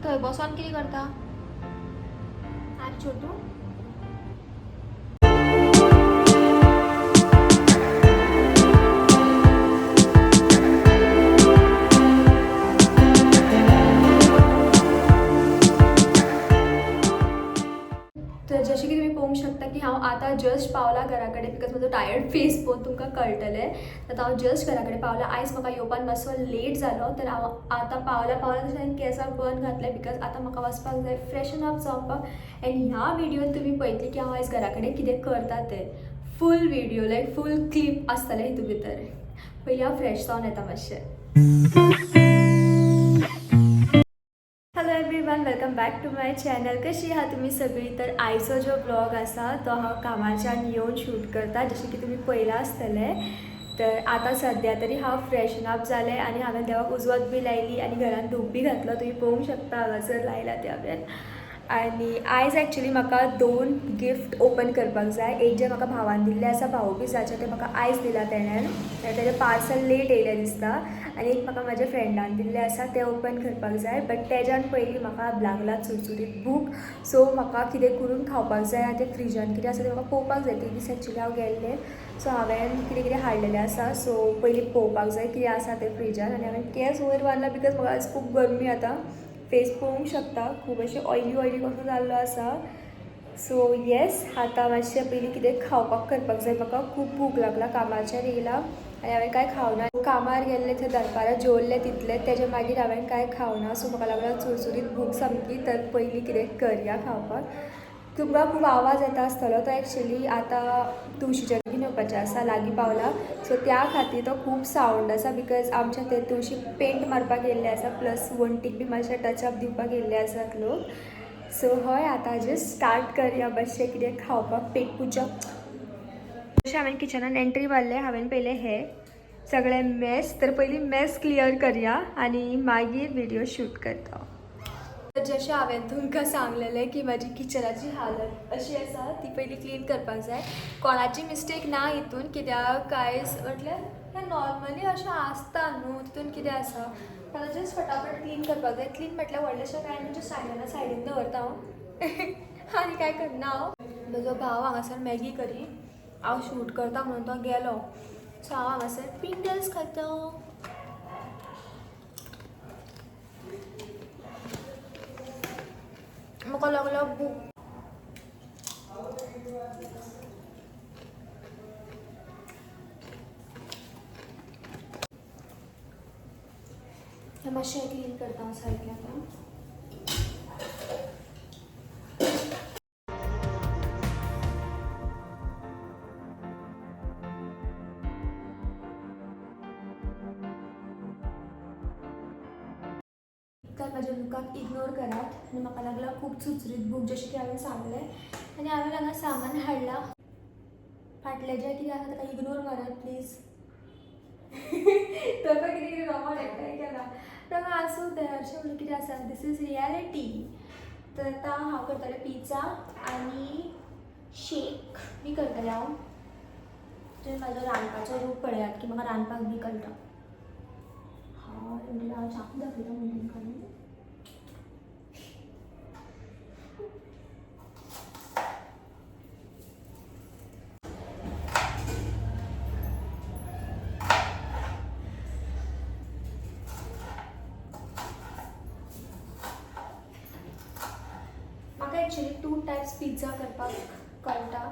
थंय बसोन कितें करता? आरे छोटू तर जशें की तुमी पळोवंक शकता की हांव आतां जस्ट पावला घरा कडेन बिकॉज म्हजो टायर्ड फेस पळोवन तुमकां कळटलें. तर हांव जस्ट घरा कडेन पावला. आयज म्हाका येवपाक मातसो लेट जालो तर हांव आतां पावला तशें हांवें केंसां बंद घातले बिकॉज आतां म्हाका वचपाक जाय फ्रेशन अप जावपाक. एंड ह्या विडियोन तुमी पळयतली की हांव आयज घरा कडेन कितें करता तें फूल विडियो लायक फूल क्लिप आसतलें हितून भितर. पयलीं हांव फ्रेश जावन येता मातशें. Hello everyone, welcome back to my channel. कशी आहात तुम्ही सगळी? तर आयचो जो ब्लॉग आसा तो हांव कामाच्यान येवन शूट करता जशें की तुमी पळयलां आसतलें. तर आतां सद्या तरी हांव फ्रेशन अप जालें आनी हांवें देवाक उजवत बी लायली आनी घरान धूप बी घातलो. तुमी पळोवंक शकता हांगासर लायला ते हांवें. आनी आयज एक्चुली म्हाका 2 गिफ्ट ओपन करपाक जाय. एक जे म्हाका भावान दिल्लें आसा भाऊबीजाचें तें म्हाका आयज दिलां तेणेन. तेजें पार्सल लेट येयलें दिसता. आनी एक म्हाका म्हाज्या फ्रेंडान दिल्लें आसा तें ओपन करपाक जाय. बट तेज्यान पयलीं म्हाका लागला चुरचुरीत भूक. सो म्हाका कितें करून खावपाक जाय आनी तें फ्रिजान कितें आसा तें म्हाका पळोवपाक जाय. ते दीस एक्चुली हांव गेल्लें सो हांवें कितें कितें हाडलेलें आसा. सो पयलीं पळोवपाक जाय कितें आसा तें फ्रिजान. आनी हांवें केंस वयर बांदला बिकॉज म्हाका आज खूब गरमी आतां. फेस पळोवंक शकता खूब अशें ऑयली कसो जाल्लो आसा. सो येस, आतां मातशें पयलीं कितें खावपाक करपाक जाय. म्हाका खूब भूक लागला. कामाच्यान येयला आनी हांवें कांय खावना. कामार गेल्लें थंय दनपारां जेवल्लें तितलें तेजे मागीर हांवें कांय खावना. सो म्हाका लागला चुरचुरीत भूक सामकी. तर पयलीं कितें करया खावपाक. तुमकां खूब आवाज येता आसतलो तो एक्चुली आतां तुळशीचें घेवन येवपाचें आसा लागीं पावला. सो त्या खातीर तो खूब सावंड आसा बिकॉज आमच्या थंय तुळशीक पेंट मारपाक येयल्लें आसा प्लस वण्टीक बी मातशें टचअप दिवपाक येयल्ले आसात लोक. सो हय, आतां जस्ट स्टार्ट करया मातशें कितें खावपाक पेट पुजा. जशें हांवें किचनान एंट्री मारलें हांवें पयलें हें सगळें मॅस. तर पयलीं मॅस क्लियर करया आनी मागीर विडियो शूट करता. तर जशें हांवें तुमकां सांगलेलें की म्हाजी किचनाची हालत अशी आसा ती पयलीं क्लीन करपाक जाय. कोणाची मिस्टेक ना हितून कित्याक कांयच म्हटल्यार हें नॉर्मली अशें आसता न्हू. तितून कितें आसा ताका जस्ट फटाफट क्लीन करपाक जाय. क्लीन म्हटल्यार व्हडलेशें कांय न्हू, जस्ट सायडीन दवरता हांव आनी कांय करना. हांव म्हजो भाव हांगासर मॅगी करी हांव शूट करता म्हणून तो गेलो. सो हांव हांगासर पिंगल्स खाता. म्हाका लागलो भूक. हें मातशें क्लीन करता हांव सायडीन. तर म्हाज्या लुकाक इग्नोर करात. आनी म्हाका लागला खूब चुचरीत भूक जशें की हांवें सांगलें. आनी हांवें हांगा सामान हाडलां. फाटलें जें कितें आसा ताका इग्नोर मारात प्लीज. ताका कितें कितें रोमण एकठांय केला. ताका आसूं तें अशें म्हणून कितें आसा. This is reality. तर आतां हांव करतलें पिझ्झा आनी शेक बी करतलें हांव. तुमी म्हाजो रांदपाचो रूप पळयात की म्हाका रांदपाक बी कळटा. हांव चाकू दाखयता म्हणून तुमकां न्हू. म्हाका एक्चुली 2 टायप्स पिझ्झा करपाक कळटा.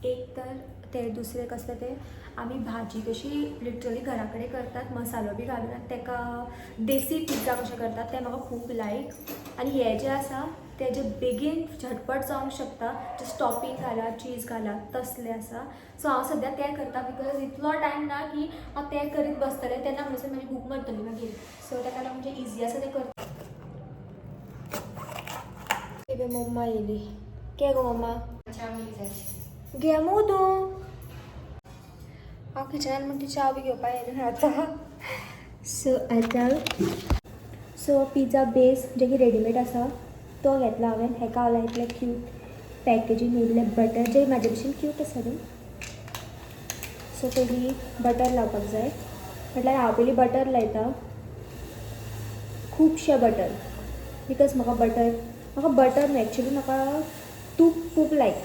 एक तर ते दुसरें कसलें तें आमी भाजी कशी लिटरली घरा कडेन करतात मसालो बी घालून तेका देसी पिझ्झा कशें करतात तें म्हाका खूब लायक. आनी हें जें आसा तें जें बेगीन झटपट जावंक शकता जस्ट टॉपिंग घालात चीज घालात तसलें आसा. सो हांव सद्या तें करता बिकॉज इतलो टायम ना की हांव तें करीत बसतलें तेन्ना म्हणसर म्हाजी भूक मरतली मागीर. सो तेका लागून जें इजी आसा तें करता. मम्मा येयली. के गो मम्मा घे मगो तूं. हांव किचनान म्हणटा च्या बी घेवपा येयलें आतां. सो पिझ्झा बेस जे की रेडीमेड आसा तो घेतला हांवें. हेका हांव लायतलें क्यूट पॅकेजीन येयल्लें बटर जें म्हाजे भशेन क्यूट आसा न्ही. सो पयलीं बटर लावपाक जाय. म्हटल्यार हांव पयलीं बटर लायता खुबशें बटर. बिकॉज म्हाका बटर न्हू एक्चुली म्हाका तूप खूब लायक.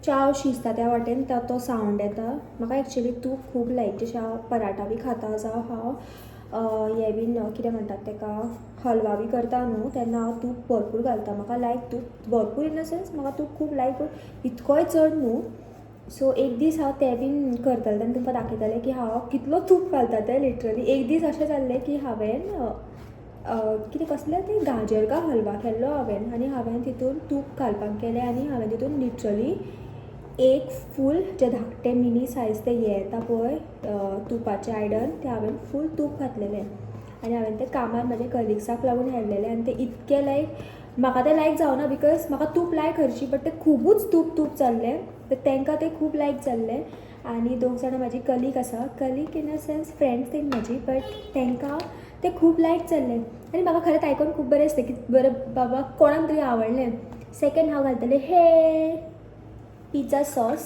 चाव शिजता त्या वाटेन तो सावंड येता. म्हाका एक्चुली तूप खूब लायक. जशें हांव पराठा बी खाता जावं हांव हें बीन कितें म्हणटात तेका हलवा बी करता न्हू तेन्ना हांव तूप भरपूर घालता. म्हाका लायक तूप भरपूर इन द सेन्स म्हाका तूप खूब लायक, पूण इतकोय चड न्हू. सो एक दीस हांव तें बीन करतलें आनी तुमकां दाखयतलें की हांव कितलो तूप घालता तें लिटरली. एक दीस अशें जाल्लें की हांवें कितें कसलें तें गाजर का हलवा केल्लो आनी हांवें तितून तूप घालपाक गेलें आनी हांवें तितून लिटरली एक फूल जे धाकटें मिनी सायज तें हें येता पळय तुपाचें आयदन तें हांवें फूल तूप घातलेलें आनी हांवें तें कामार म्हाज्या कलिग्साक लागून हाडलेलें आनी तें इतकें लायक म्हाका तें लायक जावना बिकॉज म्हाका तूप लायक हरशीं बट तें खुबूच तूप जाल्लें तर तांकां तें खूब लायक जाल्लें. आनी दोग जाणां म्हाजी कलीग आसा, colleague in a sense friends तें म्हाजी, बट तांकां तें खूब लायक जाल्लें आनी म्हाका खरेंच आयकून खूब बरें दिसलें की बरें बाबा कोणाक तरी आवडलें. सेकेंड हांव घालतलें पिझ्झा सॉस,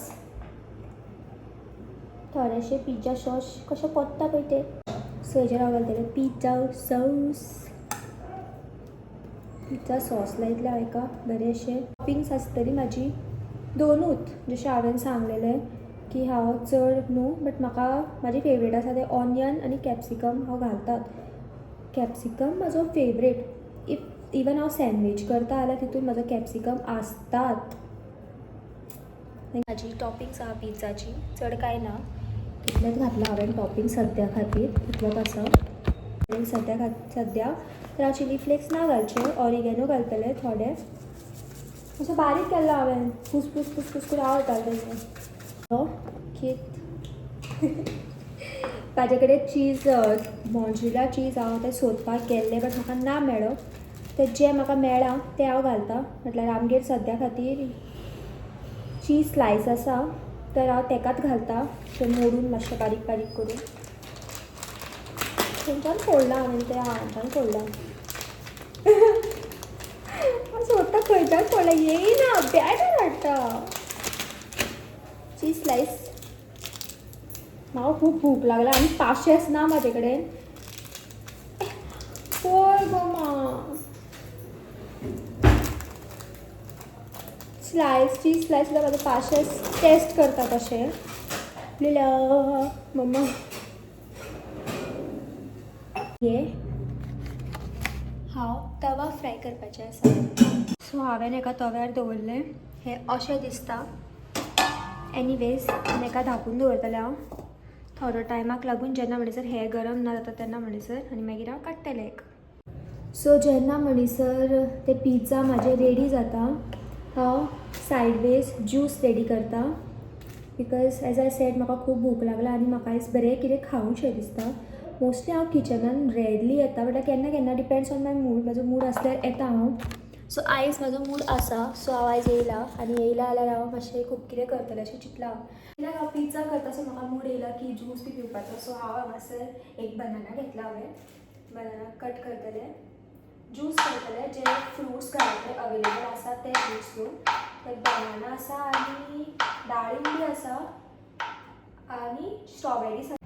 थोडेशें पिझ्झा सॉस कशें पडटा पळय तें, सो हेजेर हांव घालतलें पिझ्झा सॉस लायतलें हाका बरेंशें. टॉपिंग्स आसतली म्हाजी दोनूच, जशें हांवें सांगलेलें की हांव चड न्हू बट म्हाका म्हाजें फेवरेट आसा तें ऑनियन आनी कॅप्सिकम हांव घालतात. कॅप्सिकम म्हाजो फेवरेट. इवन हांव सँडवीच करता जाल्यार तितून म्हाजो कॅप्सिकम आसतात. म्हाजी टॉपिंग्स आहा पिझ्झाची चड कांय ना, इतलेंच घातलां हांवें टॉपिंग सद्या खातीर, इतलोच आसा सद्या. तर हांव चिली फ्लेक्स ना घालचे, ऑरिगेनो घालतलें थोडे. अशें बारीक केल्लो हांवें फूस करून आवडटालें तेजें ताजे कडेन चीज मॉन्जुला चीज हांव तें सोदपाक गेल्लें बट म्हाका ना मेळ्ळो. तर जें म्हाका मेळ्ळां तें हांव घालतां. म्हटल्यार आमगेर सद्या खातीर चीज स्लायस आसा तर हांव तेकाच घालतां, तें मोडून मातशें बारीक करून. खंयच्यान फोडलां हांवें तें, हांवें फोडलां सोदता खंयच्यान फोडलां येयना, बॅटर हाडटा. चीज स्लायस. म्हाका खूब भूक लागला आनी पाशेस ना म्हाजे कडेन. पळय गो चीज स्लायस सुद्दां म्हाजे पाशेस टेस्ट करता कशें लिल्या मम्मा. हे हांव तवा फ्राय करपाचें आसा, सो हांवें एका तव्यार दवरलें. हें अशें दिसता. एनीवेज हेका धाकून दवरतलें हांव थोडो टायमाक लागून, जेन्ना म्हणसर हें गरम ना जाता तेन्ना म्हणसर, आनी मागीर हांव काडटलें एक. सो जेन्ना म्हणसर तें पिझ्झा म्हाजें रेडी जाता हांव सायडवेज ज्यूस रेडी करता. बिकॉज एज आय सेड म्हाका खूब भूक लागला आनी म्हाका आयज बरें कितें खावंकशें दिसता. मोस्टली हांव किचनान रेरली येता बट केन्ना डिपेंड्स ऑन माय मूड. म्हाजो मूड आसल्यार येता हांव. सो आयज म्हाजो मूड आसा, सो हांव आयज येयला आनी येयला जाल्यार हांव मातशें खूब कितें करतलें अशें चिंतलां. कित्याक हांव पिझ्झा करता सो म्हाका मूड येयला की ज्यूस बी पिवपाचो. सो हांव हांगासर एक बनाना घेतला, हांवें बनाना कट करतलें, ज्यूस करतलें. जे फ्रुट्स घराकडेन अवेलेबल आसा ते फ्रुट्स घेवन. ते बनाना आसा आनी डाळिंबी आसा आनी स्ट्रॉबेरीज आसा.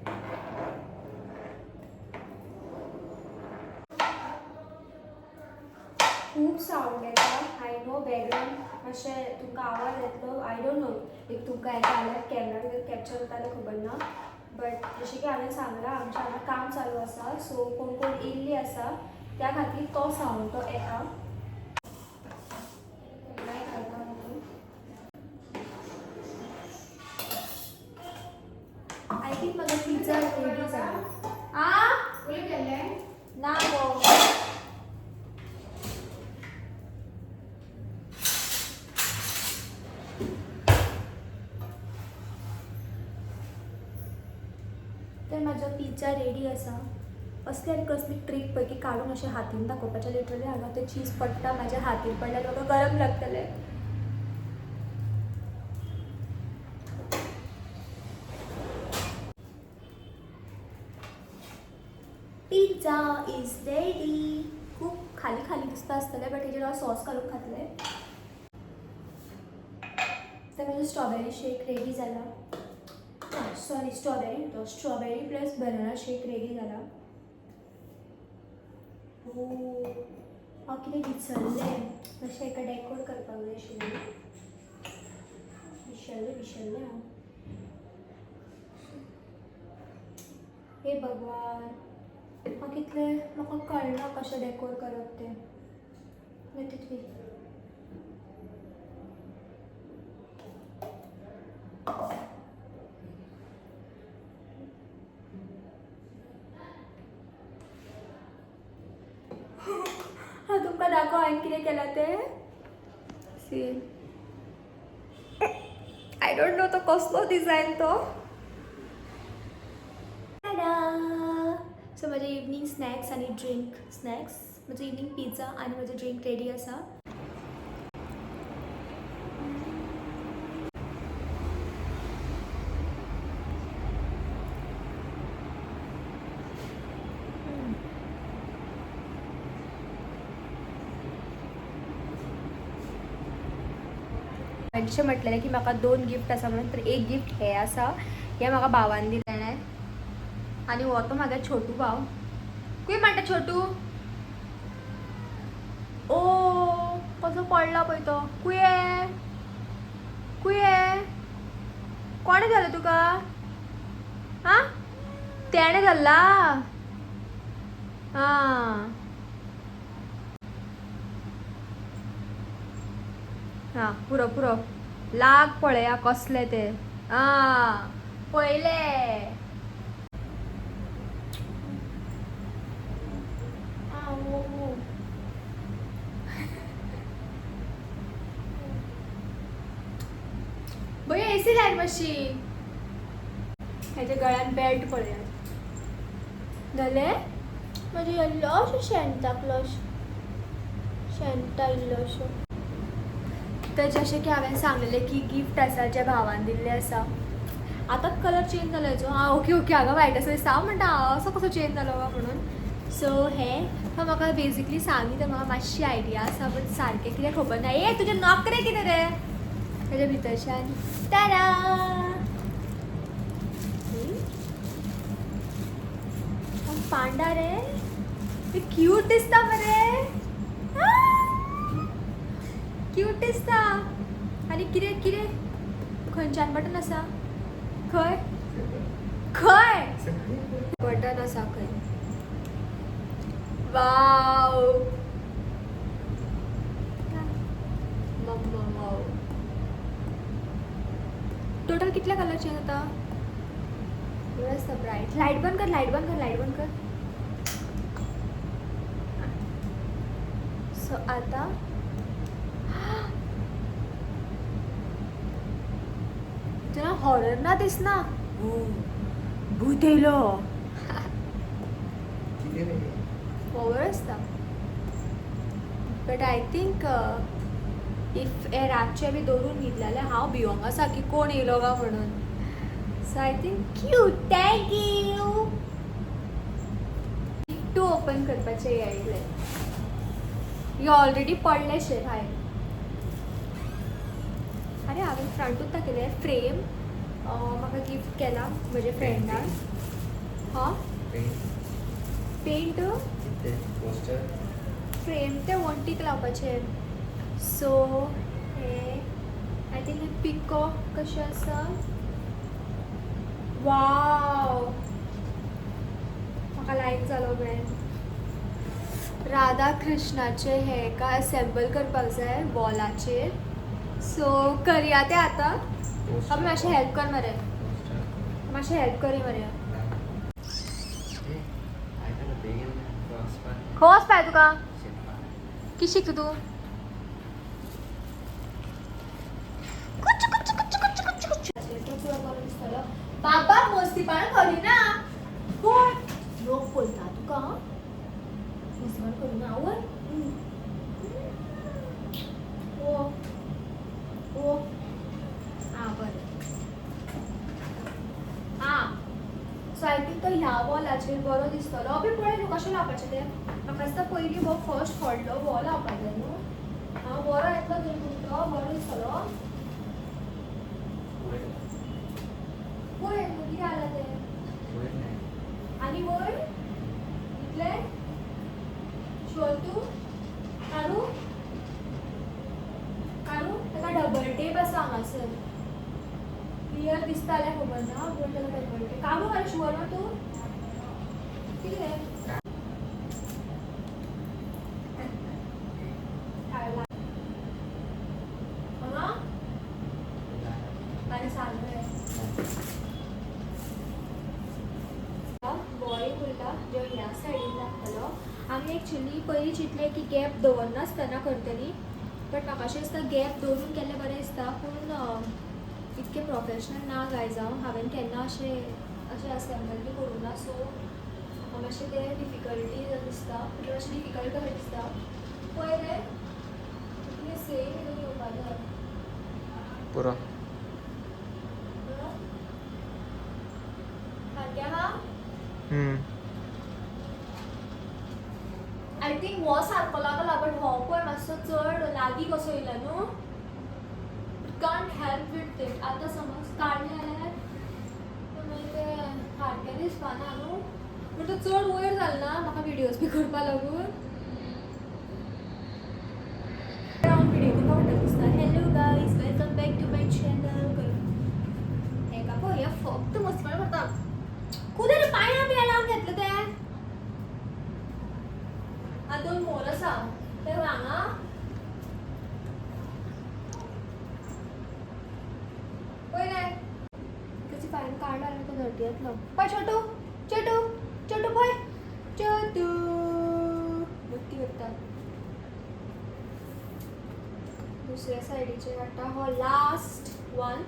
खूब सावंड येता, आय नो बॅकग्रावंड मातशें तुमकां आवाज येतलो. आय डोंट नो एक तुमकां येता जाल्यार कॅमेरा भितर कॅप्चर जाता जाल्यार खबर ना. बट जशें की हांवें सांगलां आमच्या हांगा काम चालू आसा, सो कोण येयल्ली आसा त्या खातीर तो सावंड तो येता. आय थिंक म्हाजो पिझ्झा रेडी जाला. ना गो तर म्हाजो पिझ्झा रेडी आसा. असली आनी कसली ट्रीक पळय की काडून अशें हातीन दाखोवपाचें. लिटरली हांगा तें चीज पडटा म्हाज्या हातीन पडल्यार म्हाका गरम लागतलें. Pizza is ready. खूब खाली दिसता आसतलें बट हेजेर हांव सॉस घालून खातलें. तर म्हाजो स्ट्रॉबेरी शेक रेडी जाला. Sorry strawberry plus banana shake ready जाला. हांव कितें विसरलें मातशें एका डेकोर करपाक जाय आशिल्लें विसरलें हांव हे भगवान हांव कितलें म्हाका कळना कशें डेकोर करप तें तितली हांव तुमकां दाखव हांवें कितें केलां तें सी आय डोंट नो तो कसलो डिझायन तो सो माझे इवनिंग स्नॅक्स आणि ड्रिंक स्नॅक्स म्हणजे इवनिंग पिझ्झा आणि माझं ड्रिंक रेडी आसा अशें म्हटलेलें की म्हाका 2 गिफ्ट आसा म्हणून तर एक गिफ्ट हे आसा हे म्हाका भावान दिलें आनी हो तो म्हागे छोटू भाव खूंय म्हणटा छोटू ओ कसो पडला पळय तो कुये कोणे जालें तुका आं तेणे जाल्ला हां हां पुरो लाग पळया कसले ते आं पळयले भैया एसी लायट मातशी हेच्या गळ्यान बेल्ट पळया जालें म्हणजे येल्लोशें शेंटा इल्लोशो तर जशें की हांवें सांगलेलें की गिफ्ट आसा जें भावान दिल्लें आसा आतांच कलर चेंज जालो हेजो हां ओके हांगा वायट आसा दिसता हांव म्हणटा असो कसो चेंज जालो काय म्हणून सो हे म्हाका बेजिकली सांगी तर म्हाका मातशी आयडिया आसा बट सारकें कितें खबर ना ए तुजें नॉकरे कितें रे तेज्या भितरच्यान टाडा पांडा रे क्यूट दिसता मरे क्यूट दिसता आनी कितें खंयच्यान बटन आसा खंय बटन आसा खंय वाव मम्मा वाव टोटल कितले कलर चेंज जाता आसता ब्राईट लाईट बंद कर सो आता तुला हॉरर ना दिसना भूत येयलो ओवर आसता बट आय थिंक इफ हे रातचे बी दवरून न्हिदले जाल्यार हांव भिवंक आसा की कोण येयलो काय म्हणून so I think cute thank you to open करपाचें हे आयिल्लें हे ऑलरेडी पडलेशें भायर अरे हांवें फ्रंटूच दाखयलें फ्रेम म्हाका गिफ्ट केला म्हज्या फ्रेंडान हां पेंट फ्रेम ते वण्टीक लावपाचें सो हे आय थिंक हे पिको कशें आसा वाव म्हाका लायक जालो ब्रँड राधा कृष्णाचे हे का असेंबल करपाक जाय वॉलाचेर सो करया ते आतां अबे मातशें हेल्प कर मरे मातशें हेल्प करी मरे खंय वचपाक तुका कितें शिकता तूं बाबा मस्तीपण करिना कोण लोक पळयता तुका मस्तीपण करिना आवय ओ आं बरें आं सो आय थिंक तो ह्या वॉलाचेर बरो दिसतलो अबे पळय न्हू कशें लावपाचें तें म्हाका दिसता पयलीं हो फर्स्ट व्हडलो वॉल लावपाक जाय न्हू हांव बरो येतलो तरी तुमचो बरो दिसतलो पळय कितें जालां तें आनी वयर इतलें शुअर तू काढू काढू त्याला डबल टेप असा हांगासर क्लियर दिसता आल्या खबर ना पण त्याला डबल टेप काढू काय शुअर ना तू ठीक आहे आणि सांगतोय बॉडी उलटा जो ह्या सायडीन लागतलो आमी एक्चुअली पयलीं चिंतलें की गॅप दवरनासतना करतली बट म्हाका अशें दिसता गॅप दवरून केल्लें बरें दिसता पूण इतकें प्रोफेशनल ना गायज हांवें केन्ना अशें असेंबल बी करूं ना सो म्हाका मातशें तें डिफिकल्टी दिसता म्हणजे मातशें डिफिकल्ट कशें दिसता पयलें इतलें सेम करून येवपाक जाय पुरो आय थिंक हो सारको लागला बट हो पळय मातसो चड लागीं कसो येयला न्हू कांट हेल्प विथ इट आतां समज काडलें जाल्यार मागीर तें सारकें दिसपाना न्हू पूण तो चड वयर जालो ना म्हाका विडियोज बी करपा लागून व्हिडिओ करपा म्हणटा दिसता hello guys welcome back to my channel हेका पळय हे फक्त मस्कळ करता कुदे रे पांयां बी लावन घेतलं तें आ दोन मोर आसा ते हांगा पळय रे त्याची पांयां काडला आनी तो धरती येतलो पळय छोटू छोटू छोटू पळय छोटू बुट्टी करता दुसऱ्या सायडीचेर आतां हो लास्ट वन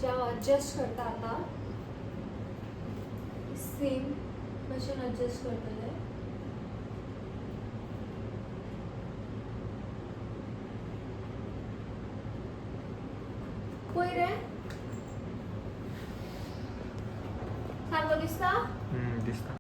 जे हांव एडजस्ट करता आतां सेम भशेन एडजस्ट करतलें पळय रे सारको दिसता दिसता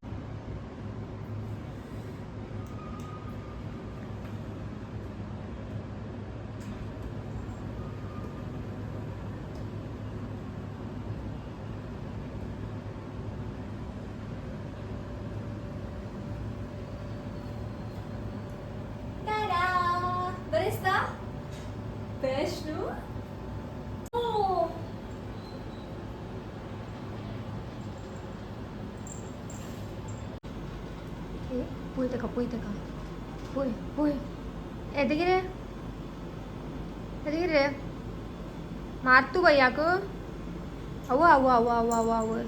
बरें दिसता बेस्ट न्हू पळय तेका पळय पळय येता कितें येता कितें रे मार तूं भैयाक आवय आवय आवय आवय आवय आवय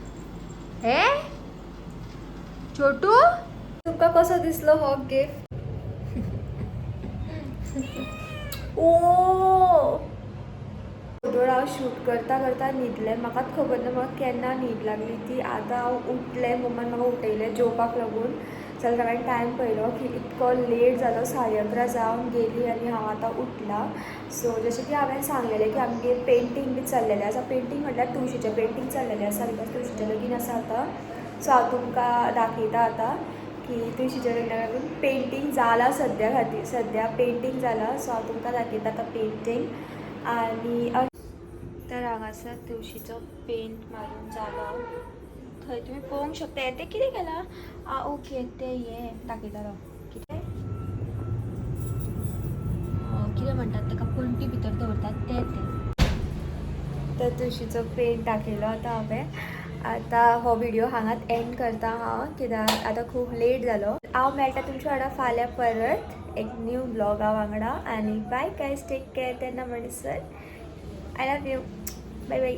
हे छोटू तुमकां कसो दिसलो हो गिफ्ट ओ फोटो हांव शूट करता करता न्हिदलें म्हाकाच खबर ना म्हाका केन्ना न्हीद लागली ती आतां हांव उठलें मम्मान म्हाका उठयलें जेवपाक लागून जाल्यार हांवें टायम पळयलो की इतको लेट जालो 11:30 जावन गेली आनी हांव आतां उठलां सो जशें की हांवें सांगलेलें की आमगे पेंटींग बी चल्लेलें आसा पेंटींग म्हटल्यार तुळशीचें पेंटींग चल्लेलें आसा बिकॉज तुळशीचें लगीन आसा आतां सो हांव तुमकां दाखयता आतां की तुळशीच्या लग्ना लागून पेंटींग जाला सद्या पेंटींग जाला सो हांव तुमकां दाखयता आतां पेंटींग आनी तर हांगासर तुळशीचो पेंट मारून जालो थंय तुमी पळोवंक शकता तें कितें केलां ओके तें हें दाखयतालो कितें कितें म्हणटात ताका पणटी भितर दवरतात तें तर तुळशीचो पेंट दाखयलो आतां हांवें आतां हो व्हिडियो हांगाच एंड करता हांव कित्याक आतां खूब लेट जालो हांव मेळटा तुमच्या वांगडा फाल्यां परत एक न्यू ब्लॉगा वांगडा आनी बाय गायज टेक केअर तेन्ना म्हणसर I love you bye bye